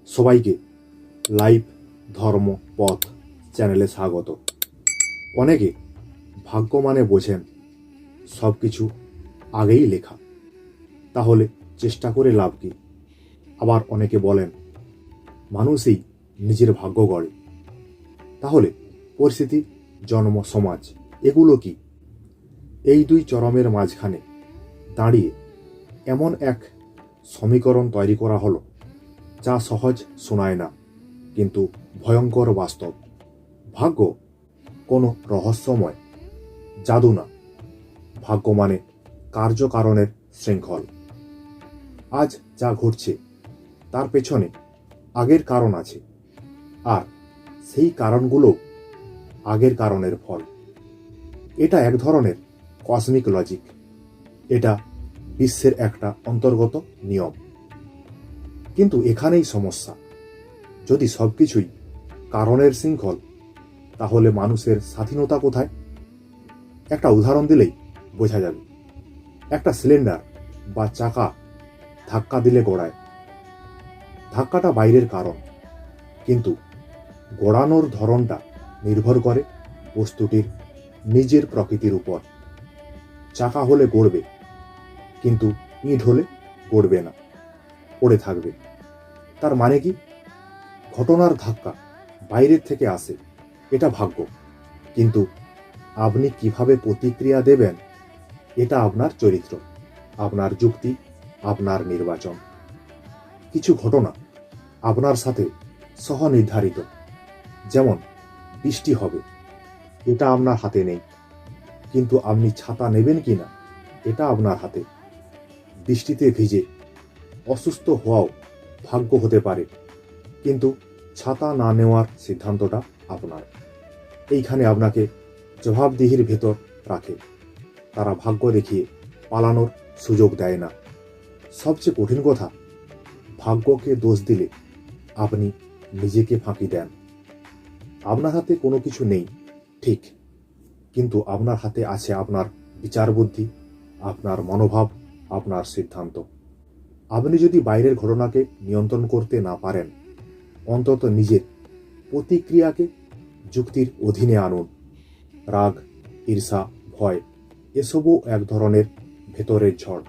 সবাইকে লাইভ ধর্ম পথ চ্যানেলে স্বাগত। অনেকে ভাগ্য মানে বোঝেন সব কিছু আগেই লেখা, তাহলে চেষ্টা করে লাভ কি? আবার অনেকে বলেন মানুষই নিজের ভাগ্য গড়ে, তাহলে পরিস্থিতি, জন্ম, সমাজ এগুলো কি? এই দুই চরমের মাঝখানে দাঁড়িয়ে এমন এক সমীকরণ তৈরি করা হলো যা সহজ শোনায় না, কিন্তু ভয়ঙ্কর বাস্তব। ভাগ্য কোনো রহস্যময় জাদু না, ভাগ্য মানে কার্যকারণের শৃঙ্খল। আজ যা ঘটছে তার পেছনে আগের কারণ আছে, আর সেই কারণগুলো আগের কারণের ফল। এটা এক ধরনের কসমিক লজিক, এটা বিশ্বের একটা অন্তর্গত নিয়ম। কিন্তু এখানেই সমস্যা, যদি সবকিছুই কারণের শৃঙ্খল, তাহলে মানুষের স্বাধীনতা কোথায়? একটা উদাহরণ দিলেই বোঝা যাবে। একটা সিলিন্ডার বা চাকা ধাক্কা দিলে গড়ায়, ধাক্কাটা বাইরের কারণ, কিন্তু গড়ানোর ধরনটা নির্ভর করে বস্তুটির নিজের প্রকৃতির উপর। চাকা হলে গড়বে, কিন্তু ইট হলে গড়বে না, পড়ে থাকবে। তার মানে কি? ঘটনার ধাক্কা বাইরের থেকে আসে, এটা ভাগ্য, কিন্তু আপনি কিভাবে প্রতিক্রিয়া দেবেন এটা আপনার চরিত্র, আপনার যুক্তি, আপনার নির্বাচন। কিছু ঘটনা আপনার সাথে সহনির্ধারিত, যেমন বৃষ্টি হবে, এটা আপনার হাতে নেই, কিন্তু আপনি ছাতা নেবেন কিনা এটা আপনার হাতে। বৃষ্টিতে ভিজে অসুস্থ হওয়াও ভাগ্য হতে পারে, কিন্তু ছাতা না নেওয়ার সিদ্ধান্তটা আপনার। এইখানে আপনাকে জবাবদিহির ভেতর রাখে, তারা ভাগ্য দেখিয়ে পালানোর সুযোগ দেয় না। সবচেয়ে কঠিন কথা, ভাগ্যকে দোষ দিলে আপনি নিজেকে ফাঁকি দেন। আপনার হাতে কোনো কিছু নেই ঠিক, কিন্তু আপনার হাতে আছে আপনার বিচার বুদ্ধি, আপনার মনোভাব, আপনার সিদ্ধান্ত। আপনি যদি বাইরের ঘটনাকে নিয়ন্ত্রণ করতে না পারেন, অন্তত নিজের প্রতিক্রিয়াকে যুক্তির অধীনে আনুন। রাগ, ঈর্ষা, ভয় এসবও এক ধরনের ভেতরের ঝড়।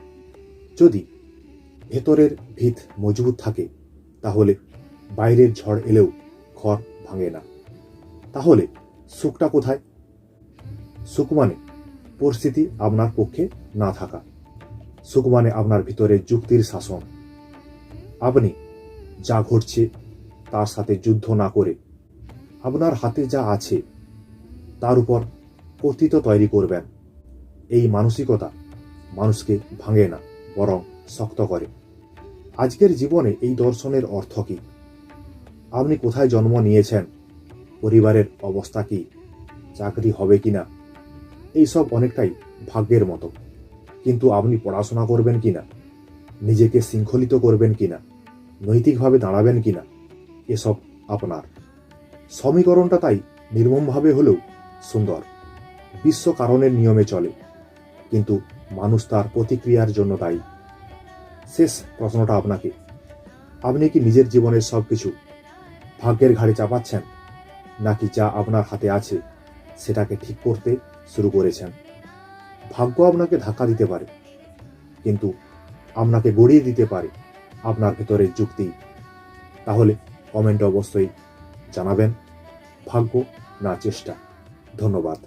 যদি ভেতরের ভিত মজবুত থাকে, তাহলে বাইরের ঝড় এলেও ঘর ভাঙে না। তাহলে সুখটা কোথায়? সুখ মানে পরিস্থিতি আপনার পক্ষে না থাকা, সুখ মানে আপনার ভিতরে যুক্তির শাসন। আপনি যা ঘটছে তার সাথে যুদ্ধ না করে আপনার হাতে যা আছে তার উপর কর্তৃত্ব তৈরি করবেন। এই মানসিকতা মানুষকে ভাঙে না, বরং শক্ত করে। আজকের জীবনে এই দর্শনের অর্থ কি? আপনি কোথায় জন্ম নিয়েছেন, পরিবারের অবস্থা কি, চাকরি হবে কিনা, এইসব অনেকটাই ভাগ্যের মতো। কিন্তু আপনি পড়াশোনা করবেন কিনা, নিজেকে শৃঙ্খলিত করবেন কিনা, নৈতিকভাবে দাঁড়াবেন কিনা, এসব আপনার। সমীকরণটা তাই নির্মমভাবে হলেও সুন্দর। বিশ্ব কারণের নিয়মে চলে, কিন্তু মানুষ তার প্রতিক্রিয়ার জন্য দায়ী। শেষ প্রশ্নটা আপনাকে, আপনি কি নিজের জীবনের সব কিছু ভাগ্যের ঘাড়ে চাপাচ্ছেন, নাকি যা আপনার হাতে আছে সেটাকে ঠিক করতে শুরু করেছেন? ভাগ্য আপনাকে ধাক্কা দিতে পারে, কিন্তু আপনাকে গড়িয়ে দিতে পারে আপনার ভেতরের যুক্তি। তাহলে কমেন্টে অবশ্যই জানাবেন, ভাগ্য না চেষ্টা। ধন্যবাদ।